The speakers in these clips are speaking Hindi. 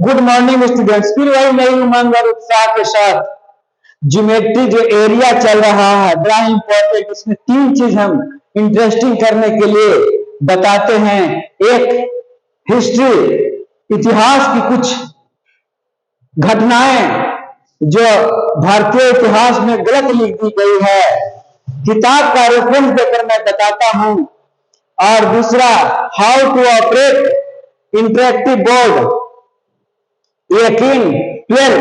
Good morning students. फिर वही नई उमंग और उत्साह के साथ ज्योमेट्री जो एरिया चल रहा है बड़ा इंपॉर्टेंट। इसमें तीन चीज हम इंटरेस्टिंग करने के लिए बताते हैं। एक, हिस्ट्री, इतिहास की कुछ घटनाएं जो भारतीय इतिहास में गलत लिख दी गई है, किताब का रेफरेंस देकर मैं बताता हूं। और दूसरा, how to operate interactive board, यकीन 12,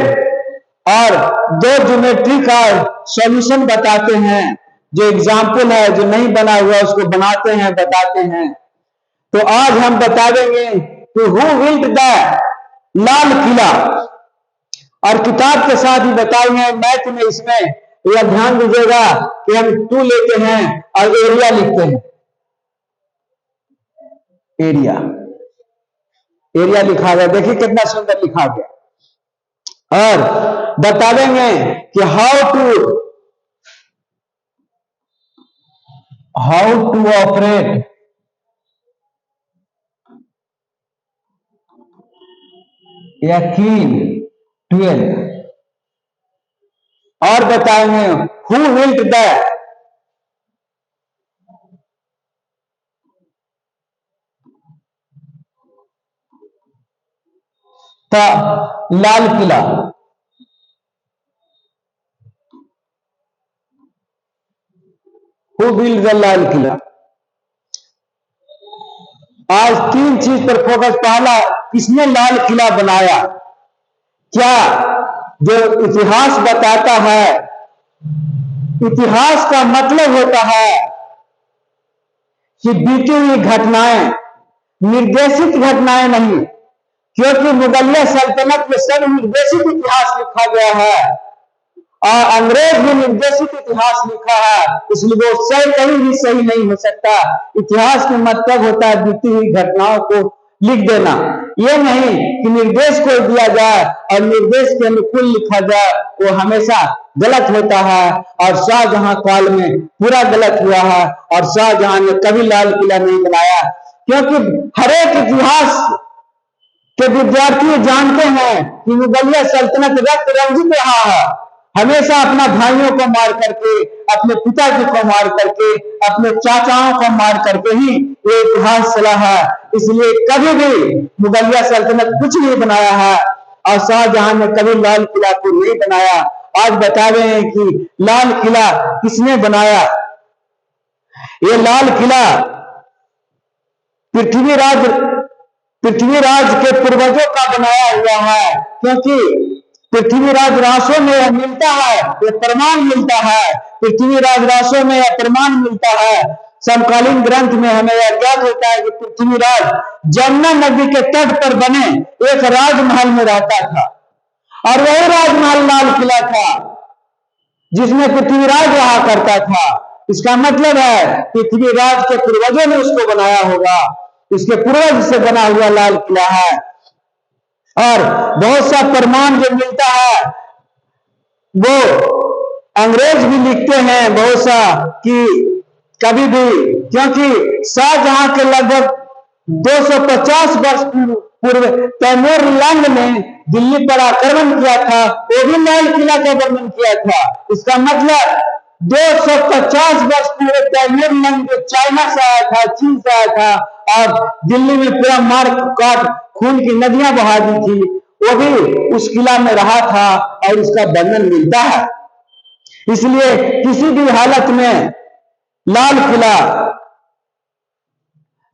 और दो ज्योमेट्री का सॉल्यूशन बताते हैं, जो एग्जाम्पल है, जो नहीं बना हुआ उसको बनाते हैं, बताते हैं। तो आज हम बता देंगे कि हु बिल्ट द लाल किला, और किताब के साथ ही बताएंगे। मैथ में इसमें यह ध्यान दीजिएगा कि हम 2 लेते हैं और एरिया लिखते हैं। एरिया एरिया लिखा गया, देखिए कितना सुंदर लिखा गया। और बता देंगे कि हाउ टू ऑपरेट यकीन 12, और बताएंगे who built the Lal Qila. Who built the Lal Qila. आज 3 चीज पर फोकस। पहला, किसने लाल किला बनाया? क्या जो इतिहास बताता है, इतिहास का मतलब होता है कि बीती हुई घटनाएं, निर्देशित घटनाएं नहीं, क्योंकि मुगलिया सल्तनत में सब निर्देशित इतिहास लिखा गया है और अंग्रेज भी निर्देशित इतिहास लिखा है, इसलिए वो सही कहीं भी सही नहीं हो सकता। इतिहास का मतलब होता है बीती हुई घटनाओं को लिख देना, ये नहीं कि निर्देश को दिया जाए और निर्देश के अनुकूल लिखा जाए, वो हमेशा गलत होता है। और शाहजहां काल में पूरा गलत हुआ है, और शाहजहां ने कभी लाल किला नहीं बनाया, क्योंकि हर एक इतिहास के विद्यार्थी जानते हैं कि मुगलिया सल्तनत रक्त रंजित रहा है, हमेशा अपना भाइयों को मार करके, अपने पिताजी को मार करके, अपने चाचाओं को मार करके ही ये इतिहास चला है। इसलिए कभी भी मुगलिया सल्तनत कुछ नहीं बनाया है, और शाहजहां ने कभी लाल किला को नहीं बनाया। आज बता रहे हैं कि लाल किला किसने बनाया। ये लाल किला पृथ्वीराज के पूर्वजों का बनाया हुआ है, क्योंकि पृथ्वीराज रासों में यह मिलता है, यह प्रमाण मिलता है। पृथ्वीराज रासों में यह प्रमाण मिलता है। समकालीन ग्रंथ में हमें यह ज्ञात होता है कि पृथ्वीराज जमुना नदी के तट पर बने एक राजमहल में रहता था, और वही राजमहल लाल किला था जिसमें पृथ्वीराज रहा करता था। इसका मतलब है पृथ्वीराज के पूर्वजों ने उसको बनाया होगा, इसके पूर्वज से बना हुआ लाल किला है। और बहुत सा प्रमाण जो मिलता है वो अंग्रेज भी लिखते हैं बहुत सा, कि कभी भी, क्योंकि शाहजहां के लगभग 250 वर्ष पूर्व तैमूर लंग ने दिल्ली पर आक्रमण किया था, वो भी लाल किला का वर्णन किया था। इसका मतलब 250 वर्ष पूर्व तैमूर लंग जो चाइना से आया था, चीन से आया था, और दिल्ली में पूरा मार काट खून की नदियां बहा दी थी, वो भी उस किला में रहा था, और उसका वर्णन मिलता है। इसलिए किसी भी हालत में लाल किला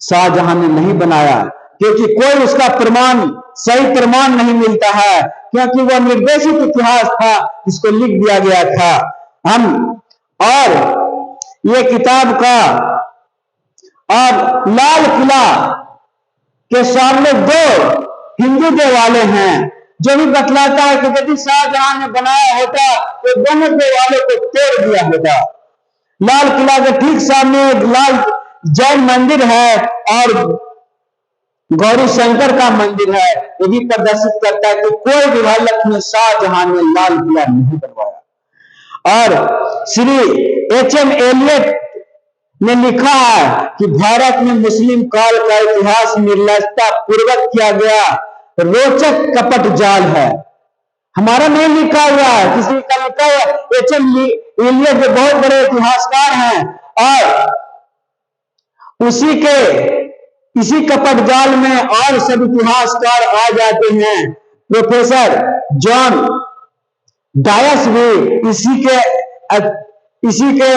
शाहजहां ने नहीं बनाया, क्योंकि कोई उसका प्रमाण, सही प्रमाण नहीं मिलता है, क्योंकि वह निर्देशित इतिहास था जिसको लिख दिया गया था। हम और ये किताब का, और लाल किला के सामने 2 हिंदू देवालय हैं, जो भी बतलाता है कि यदि शाहजहां ने बनाया होता तो दोनों देवालय को तोड़ दिया होता। लाल किला के ठीक सामने एक लाल जैन मंदिर है और गौरी शंकर का मंदिर है। ये भी प्रदर्शित करता है कि कोई भी हालत में शाहजहां ने लाल किला नहीं बनवाया। और श्री H.M. एलियट ने लिखा है कि भारत में मुस्लिम काल का इतिहास निर्लजता पूर्वक किया गया रोचक कपट जाल है। हमारा नहीं लिखा हुआ है, किसी का लिखा है। एच.एम. इलियट जो बहुत बड़े इतिहासकार हैं, और इसी कपट जाल में और सब इतिहासकार आ जाते हैं। प्रोफेसर जॉन डायस भी इसी के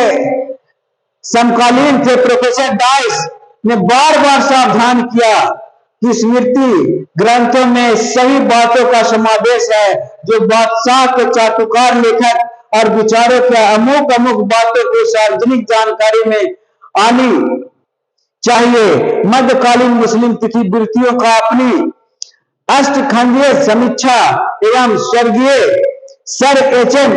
समकालीन थे। प्रोफेसर डायस ने बार बार सावधान किया कि स्मृति ग्रंथों में सही बातों का समावेश है, जो बादशाह के चाटुकार लेखक और विचारों के अमुक अमुक बातों को सार्वजनिक जानकारी में आनी चाहिए। मध्यकालीन मुस्लिम तिथिवृत्तियों का अपनी अष्टखंडीय समीक्षा एवं स्वर्गीय सर एच.एम.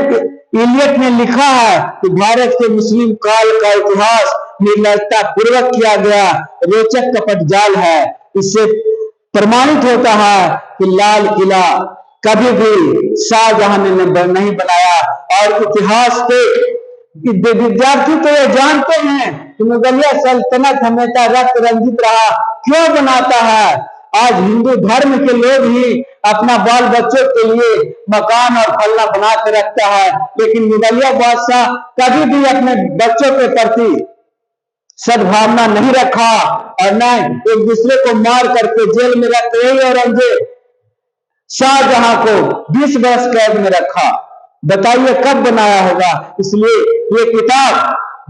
इलियट ने लिखा है कि भारत के मुस्लिम काल का इतिहास निर्लजता पूर्वक किया गया रोचक कपट जाल है। इससे प्रमाणित होता है कि लाल किला कभी भी शाहजहां ने नहीं बनाया। और इतिहास के विद्यार्थी तो ये जानते हैं कि मुगलिया सल्तनत हमेशा रक्त रंजित रहा। क्यों बनाता है? आज हिंदू धर्म के लोग ही अपना बाल बच्चों के लिए मकान और फलना बना के रखता है, लेकिन मुगलिया बादशाह कभी भी अपने बच्चों के प्रति सद्भावना नहीं रखा, और न एक दूसरे को मार करके जेल में रख रही औरंगजेब शाहजहां को 20 वर्ष कैद में रखा। बताइए कब बनाया होगा? इसलिए ये किताब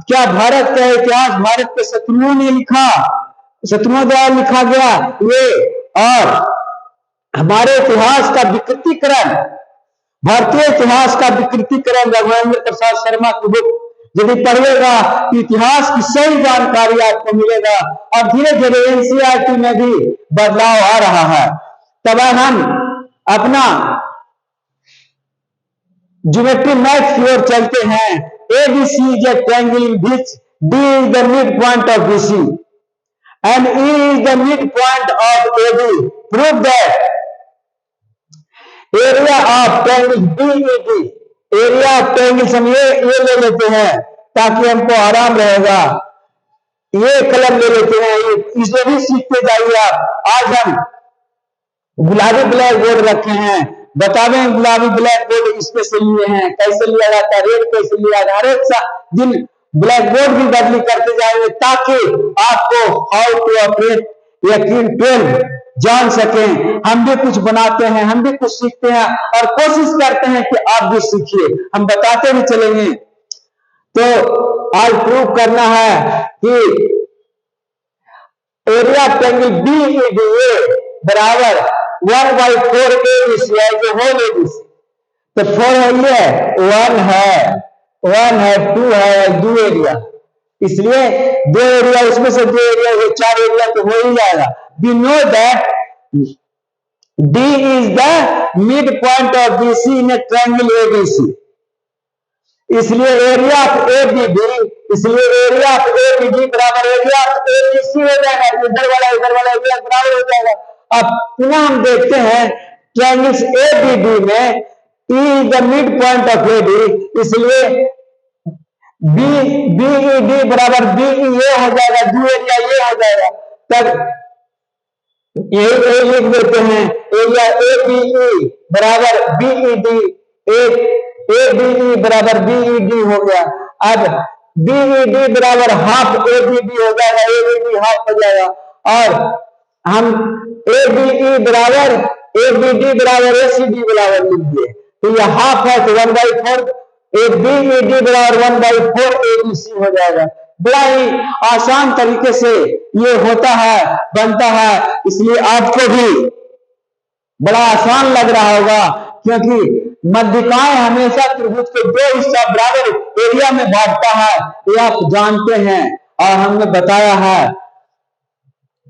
क्या भारत का इतिहास भारत के शत्रुओं ने लिखा, शत्रुओं द्वारा लिखा गया ये, और हमारे इतिहास का विकृतीकरण, भारतीय इतिहास का विकृतीकरण रघुवेंद्र प्रसाद शर्मा की बुक यदि पढ़िएगा इतिहास की सही जानकारी आपको मिलेगा। और धीरे धीरे एनसीईआरटी में भी बदलाव आ रहा है। तब हम अपना ज्योमेट्री मैथ की ओर चलते हैं। ABC is a triangle in which D is the midpoint of BC and E is the midpoint of AB. Prove that area of triangle BED, area of triangle हम ये ले लेते हैं ताकि हमको आराम रहेगा। ये कलम ले लेते हैं, इसे भी सीखते जाइए आप। आज हम गुलाबी ब्लैक बोर्ड रखे हैं, बतावें गुलाबी ब्लैक बोर्ड इसमें से लिए हैं, कैसे लिया जाता है, रेड कैसे लिया जाता है। हर एक दिन ब्लैक बोर्ड भी बदली करते जाएंगे ताकि आपको हाउ टू ऑपरेट या 12 जान सकें। हम भी कुछ बनाते हैं, हम भी कुछ सीखते हैं और कोशिश करते हैं कि आप भी सीखिए, हम बताते भी चलेंगे। तो आज प्रूव करना है कि एरिया ट्रायंगल BEDA बराबर 1/4 ABC है, जो होल ABC। तो 4 है, ये 1 है 2 है 2 एरिया, इसलिए 2 एरिया, इसमें से 2 एरिया है 4 एरिया तो हो ही जाएगा। We know that D is the midpoint of BC in a triangle ABC, इसलिए एरिया ऑफ ABD, इसलिए एरिया ऑफ ABD बराबर एरिया ऑफ ABC हो जाएगा। इधर वाला एरिया बराबर हो जाएगा। अब पुनः हम देखते हैं ट्रायंगल्स ABD में E is the midpoint of AD, इसलिए BED बराबर BEA हो जाएगा, 2 एरिया ये हो जाएगा। तब ये लिख देते हैं एरिया ABE बराबर BED, ABE बराबर BED हो गया। अब BED बराबर हाफ ABD हो जाएगा, ABD हाफ हो जाएगा। और हम ABE बराबर ABD बराबर ACD बराबर लिख दिए, तो यह हाफ है तो 1/4, BED बराबर 1/4 ABC हो जाएगा। बड़ा ही आसान तरीके से ये होता है, बनता है, इसलिए आपको भी बड़ा आसान लग रहा होगा, क्योंकि मध्यकाय हमेशा त्रिभुज के 2 हिस्सा बराबर एरिया में बांटता है, ये आप जानते हैं और हमने बताया है।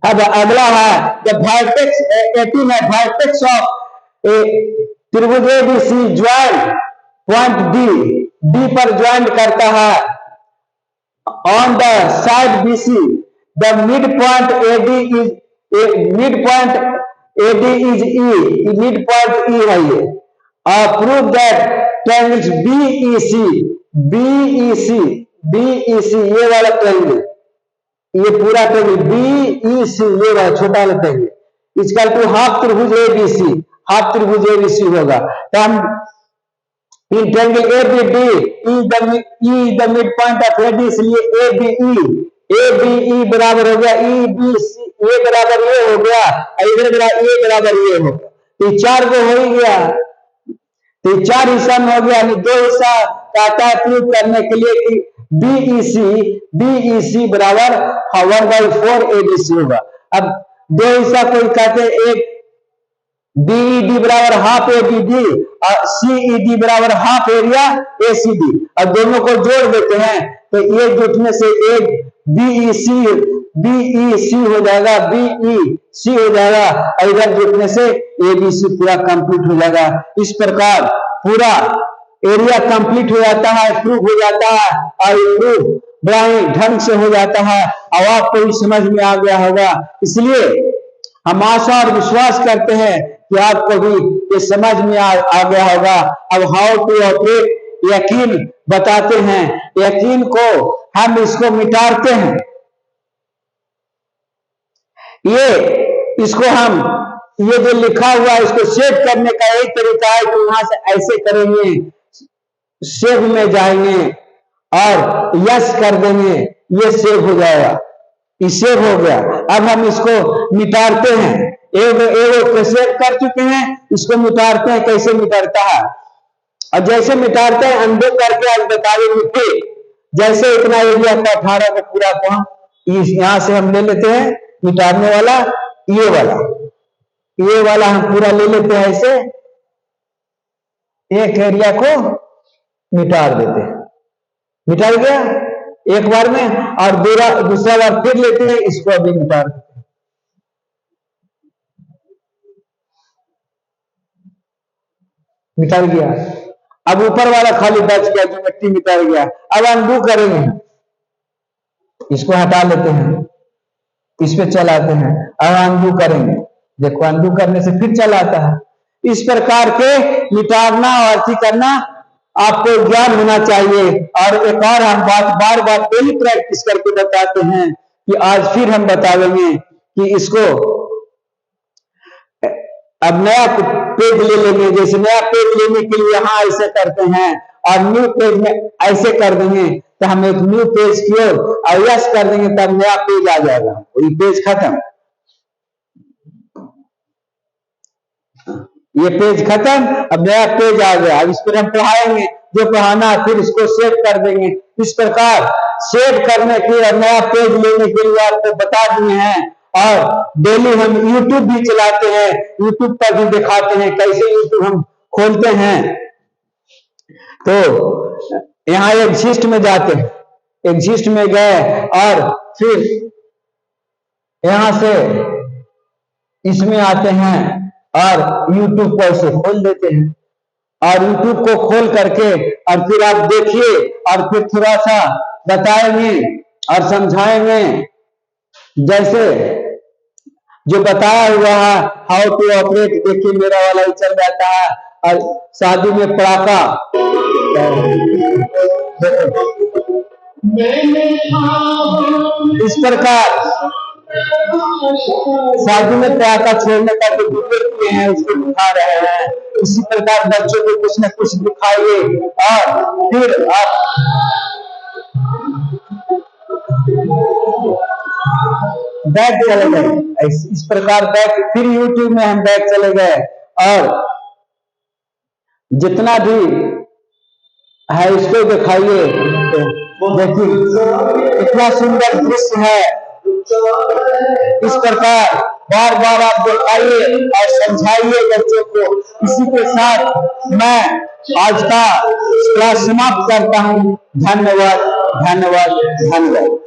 अब अगला है जब वर्टेक्स 18 है, वर्टेक्स ऑफ त्रिभुज ABC ज्वाइन पॉइंट D पर ज्वाइन करता है on the side BC, the midpoint AD is midpoint AD is E, midpoint E है ये। Prove that triangles BEC BEC ये वाला ट्रायंगल, ये पूरा ट्रायंगल BEC ये वाला छोटा वाला ट्रायंगल इक्वल टू हाफ त्रिभुज ABC, हाफ त्रिभुज ABC होगा। तो हम in triangle ABD E the mid point of AD, इसलिए ABE बराबर हो गया EBC, ये बराबर ये हो गया, इधर ये बराबर ये हो गया। तो चार को हो ही गया, तो चार हिस्सा में हो गया, यानी दो हिस्सा कहता है प्रूव करने के लिए कि BEC बराबर 1/4 ABC होगा। अब दो हिस्सा कोई कहते हैं, एक BED बराबर हाफ ABD और CED बराबर हाफ एरिया ACD, और दोनों को जोड़ देते हैं तो ये जुटने से एक BEC हो जाएगा, BEC हो जाएगा, और इधर जुटने से ABC पूरा कंप्लीट हो जाएगा। इस प्रकार पूरा एरिया कंप्लीट हो जाता है, प्रूफ हो जाता है, और प्रूफ बड़ा ही ढंग से हो जाता है। अब आपको भी समझ में आ गया होगा, इसलिए हम आशा और विश्वास करते हैं कि आपको भी ये समझ में आ गया होगा। अब हाउ टू ऑपरेट यकीन बताते हैं, यकीन को हम इसको मिटाते हैं, इसको हम ये जो लिखा हुआ है इसको सेव करने का एक तरीका है कि यहां से ऐसे करेंगे, सेव में जाएंगे और यस कर देंगे, ये सेव हो जाएगा, ये सेव हो गया। अब हम इसको मिटाते हैं, एक सेव कर चुके हैं, इसको मिटाते हैं। कैसे मिटाता है, और जैसे मिटाते हैं अनडू करके आज बता देंगे। जैसे इतना एरिया का 18 को पूरा को यहां से हम ले लेते हैं, मिटाने वाला ये वाला हम पूरा ले लेते हैं, ऐसे एक एरिया को मिटा देते हैं, मिटा गया एक बार में, और दूसरा बार फिर लेते हैं, इसको अभी मिटा देते हैं। मिटा गया, अब ऊपर वाला खाली बच गया, ज्योमेट्री मिटा गया। अब अनडू करेंगे, इसको हटा लेते हैं, इस पे चलाते हैं, अब अनडू करेंगे, देखो अनडू करने से फिर चलाता है। इस प्रकार के मिटाना और अर्थी करना आपको ज्ञान होना चाहिए। और एक और हम बात बार बार डेली प्रैक्टिस करके बताते हैं कि आज फिर हम बताएंगे कि इसको अब नया पेज ले लेंगे। जैसे नया पेज लेने के लिए यहां ऐसे करते हैं और न्यू पेज में ऐसे कर देंगे, तो हम एक न्यू पेज की ओर यस कर देंगे, तब नया पेज आ जाएगा, ये पेज खत्म, ये पेज खत्म, अब नया पेज आ गया। अब इस पर हम पढ़ाएंगे, जो पढ़ाना फिर इसको सेव कर देंगे। इस प्रकार सेव करने के और नया पेज लेने के लिए आपको बता दिए हैं। और डेली हम YouTube भी चलाते हैं, YouTube पर भी दिखाते हैं कैसे YouTube हम खोलते हैं। तो यहाँ एग्जिस्ट में जाते हैं, एग्जिस्ट में गए और फिर यहां से इसमें आते हैं और YouTube को ऐसे खोल देते हैं, और YouTube को खोल करके और फिर आप देखिए और फिर थोड़ा सा बताएंगे और समझाएंगे। जैसे जो बताया हुआ है हाउ टू ऑपरेट, देखिए मेरा वाला ही चल जाता है। और शादी में पड़ाका, इस प्रकार शादी में पड़ाका छोड़ने का जो वीडियो किए हैं उसको दिखा रहे हैं। इसी प्रकार बच्चों को कुछ न कुछ दिखाइए और फिर आप बैक चले गए। इस प्रकार बैक, फिर YouTube में हम बैक चले गए और जितना भी है इसको दिखाइए। देखिए इतना सुंदर दृश्य है। इस प्रकार बार बार आप दिखाइए और समझाइए बच्चों को। इसी के साथ मैं आज का क्लास समाप्त करता हूँ। धन्यवाद, धन्यवाद, धन्यवाद।